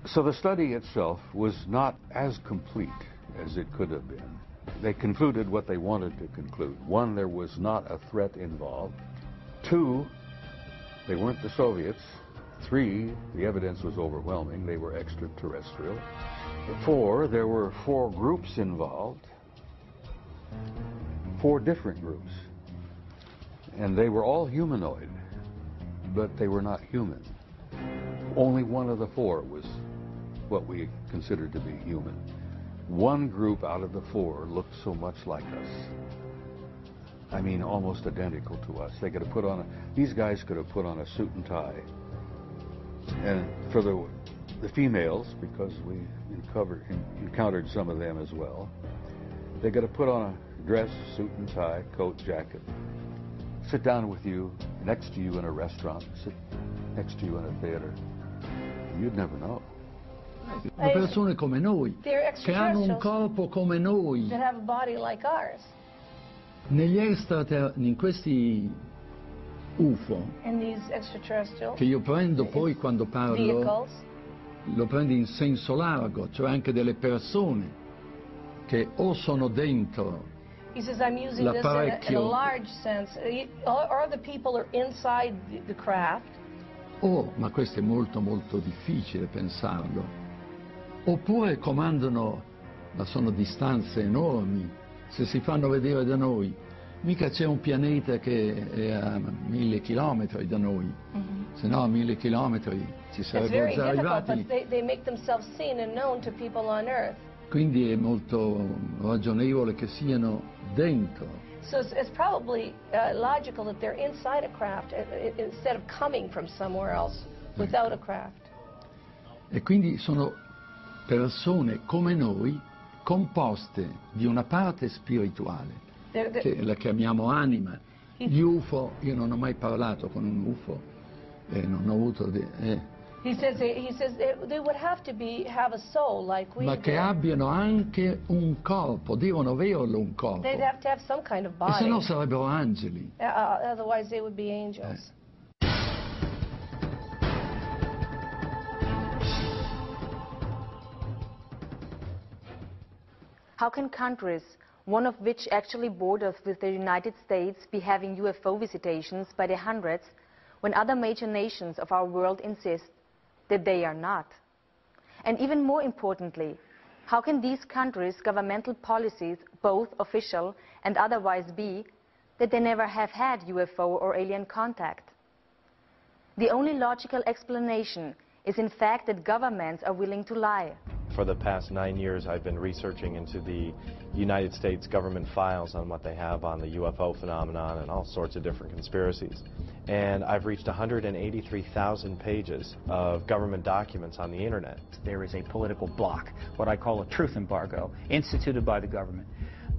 So the study itself was not as complete as it could have been. They concluded what they wanted to conclude. One, there was not a threat involved. Two, they weren't the Soviets. Three, the evidence was overwhelming. They were extraterrestrial. Four, there were 4 groups involved. 4 different groups. And they were all humanoid, but they were not human. Only one of the 4 was what we considered to be human. One group out of the 4 looked so much like us. I mean, almost identical to us. They could have put on these guys could have put on a suit and tie. And for the females, because we encountered some of them as well, they could have put on a dress, suit and tie, coat, jacket, sit down with you, next to you in a restaurant, sit next to you in a theater. You'd never know. Sono persone come noi, che hanno un corpo come noi. That have a body like ours. In questi UFO, che io prendo poi quando parlo, vehicles, lo prendo in senso largo, cioè anche delle persone che o sono dentro he says, I'm using this in a large sense, or the people are inside the craft. Ma questo è molto molto difficile pensarlo, oppure comandano, ma sono distanze enormi. Se si fanno vedere da noi, mica c'è un pianeta che è a 1000 chilometri da noi, se no a 1000 chilometri ci sarebbero già arrivati. They make themselves seen and known to people on Earth. Quindi è molto ragionevole che siano dentro. So it's probably logical that they're inside a craft instead of coming from somewhere else without a craft. E quindi sono persone come noi, composte di una parte spirituale, che la chiamiamo anima. Gli UFO, io non ho mai parlato con un UFO e non ho avuto... He says they would have to have a soul like we do. Ma che abbiano anche un corpo, devono averlo un corpo. They'd have to have some kind of body. E se no sarebbero angeli. Otherwise they would be angels. How can countries, one of which actually borders with the United States, be having UFO visitations by the hundreds when other major nations of our world insist that they are not? And even more importantly, how can these countries' governmental policies, both official and otherwise, be that they never have had UFO or alien contact? The only logical explanation is in fact that governments are willing to lie. For the past 9 years, I've been researching into the United States government files on what they have on the UFO phenomenon and all sorts of different conspiracies. And I've reached 183,000 pages of government documents on the internet. There is a political block, what I call a truth embargo, instituted by the government,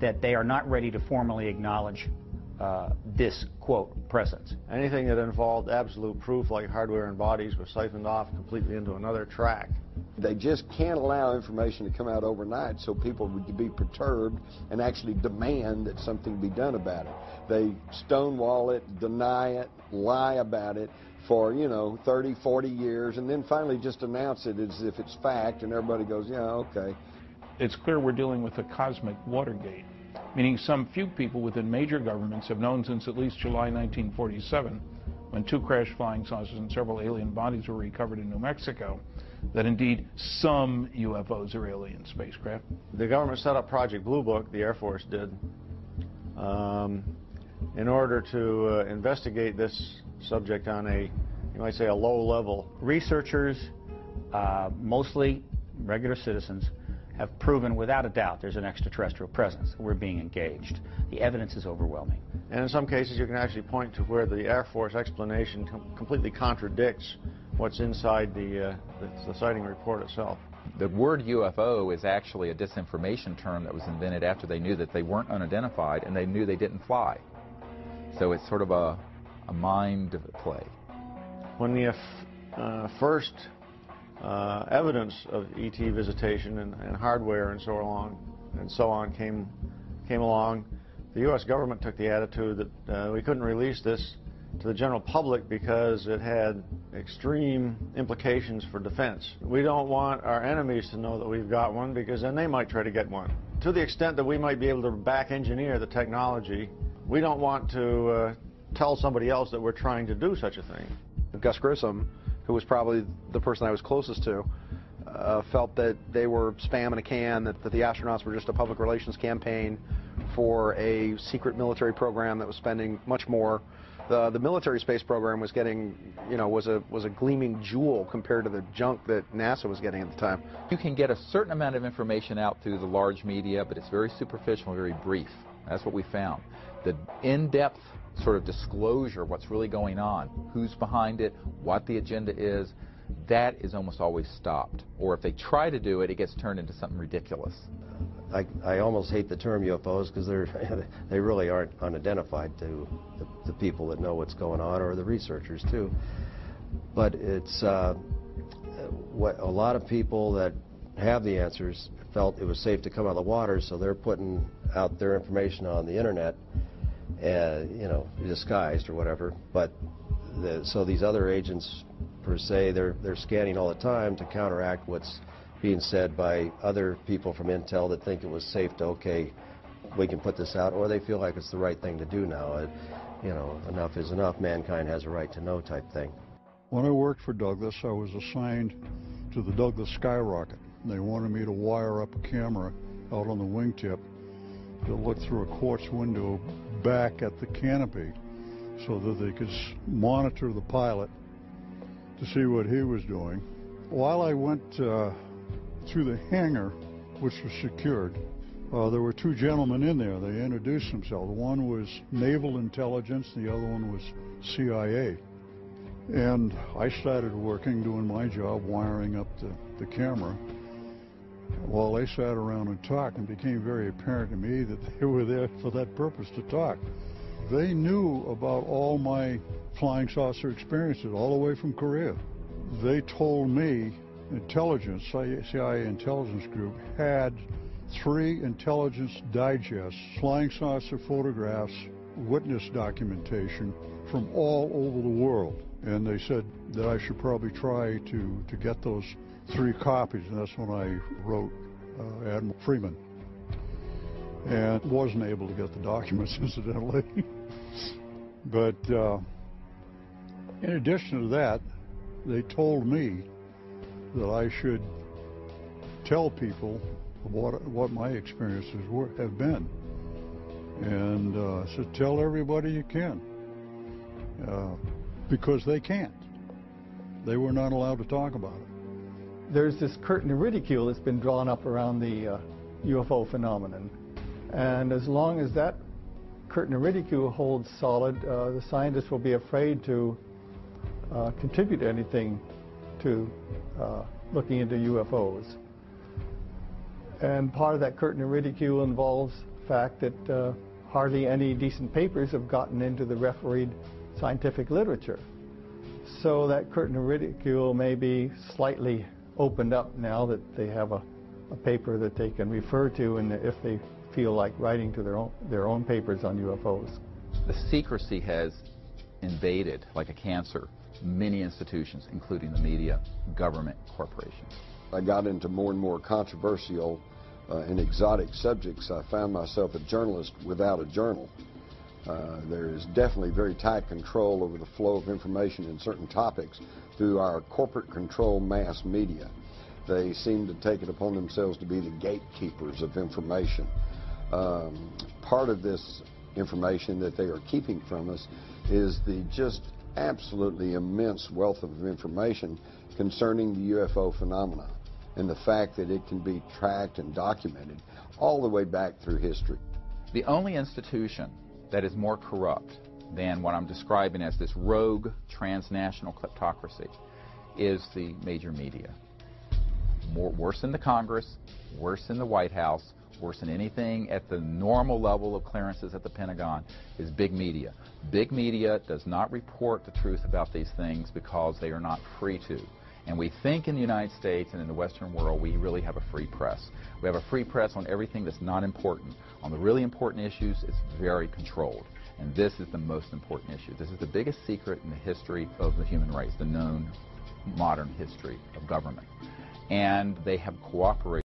that they are not ready to formally acknowledge this, quote, presence. Anything that involved absolute proof, like hardware and bodies, was siphoned off completely into another track. They just can't allow information to come out overnight so people would be perturbed and actually demand that something be done about it. They stonewall it, deny it, lie about it for, 30, 40 years, and then finally just announce it as if it's fact, and everybody goes, yeah, okay. It's clear we're dealing with a cosmic Watergate, meaning some few people within major governments have known since at least July 1947, when 2 crashed flying saucers and several alien bodies were recovered in New Mexico, that indeed some UFOs are alien spacecraft. The government set up Project Blue Book, the Air Force did, in order to investigate this subject on a, you might say, a low level. Researchers, mostly regular citizens, have proven without a doubt there's an extraterrestrial presence. We're being engaged. The evidence is overwhelming. And in some cases you can actually point to where the Air Force explanation completely contradicts what's inside the sighting report itself. The word UFO is actually a disinformation term that was invented after they knew that they weren't unidentified and they knew they didn't fly. So it's sort of a mind play. When the first evidence of ET visitation and hardware and so on came along, the U.S. government took the attitude that we couldn't release this to the general public because it had extreme implications for defense. We don't want our enemies to know that we've got one because then they might try to get one. To the extent that we might be able to back engineer the technology, we don't want to tell somebody else that we're trying to do such a thing. Gus Grissom, who was probably the person I was closest to, felt that they were spam in a can, that the astronauts were just a public relations campaign for a secret military program that was spending much more. The military space program was getting, was a gleaming jewel compared to the junk that NASA was getting at the time. You can get a certain amount of information out through the large media, but it's very superficial, very brief. That's what we found. The in-depth sort of disclosure of what's really going on, who's behind it, what the agenda is, that is almost always stopped. Or if they try to do it, it gets turned into something ridiculous. I almost hate the term UFOs because they really aren't unidentified to the people that know what's going on, or the researchers too. But it's what a lot of people that have the answers felt it was safe to come out of the water, so they're putting out their information on the internet, disguised or whatever. But so these other agents, per se, they're scanning all the time to counteract what's being said by other people from Intel that think it was safe to, okay, we can put this out, or they feel like it's the right thing to do now. Enough is enough, mankind has a right to know type thing. When I worked for Douglas, I was assigned to the Douglas Skyrocket. They wanted me to wire up a camera out on the wingtip to look through a quartz window back at the canopy so that they could monitor the pilot to see what he was doing. While I went through the hangar, which was secured, there were two gentlemen in there. They introduced themselves. One was Naval Intelligence, the other one was CIA. And I started working, doing my job, wiring up the camera, while they sat around and talked, and it became very apparent to me that they were there for that purpose, to talk. They knew about all my flying saucer experiences, all the way from Korea. They told me intelligence, CIA intelligence group, had 3 intelligence digests, flying saucer photographs, witness documentation from all over the world. And they said that I should probably try to get those 3 copies, and that's when I wrote Admiral Freeman. And wasn't able to get the documents, incidentally. But in addition to that, they told me that I should tell people what my experiences have been. And I said, tell everybody you can. Because they can't. They were not allowed to talk about it. There's this curtain of ridicule that's been drawn up around the UFO phenomenon. And as long as that curtain of ridicule holds solid, the scientists will be afraid to contribute anything to looking into UFOs. And part of that curtain of ridicule involves the fact that hardly any decent papers have gotten into the refereed scientific literature. So that curtain of ridicule may be slightly opened up now that they have a paper that they can refer to, and if they feel like writing to their own papers on UFOs. The secrecy has invaded, like a cancer, many institutions, including the media, government, corporations. I got into more and more controversial and exotic subjects. I found myself a journalist without a journal. There is definitely very tight control over the flow of information in certain topics through our corporate control mass media. They seem to take it upon themselves to be the gatekeepers of information. Part of this information that they are keeping from us is the just absolutely immense wealth of information concerning the UFO phenomena and the fact that it can be tracked and documented all the way back through history. The only institution that is more corrupt than what I'm describing as this rogue transnational kleptocracy is the major media. Worse than the Congress, worse than the White House, worse than anything at the normal level of clearances at the Pentagon is big media. Big media does not report the truth about these things because they are not free to. And we think in the United States and in the Western world we really have a free press. We have a free press on everything that's not important. On the really important issues, it's very controlled. And this is the most important issue. This is the biggest secret in the history of the human race, the known modern history of government. And they have cooperated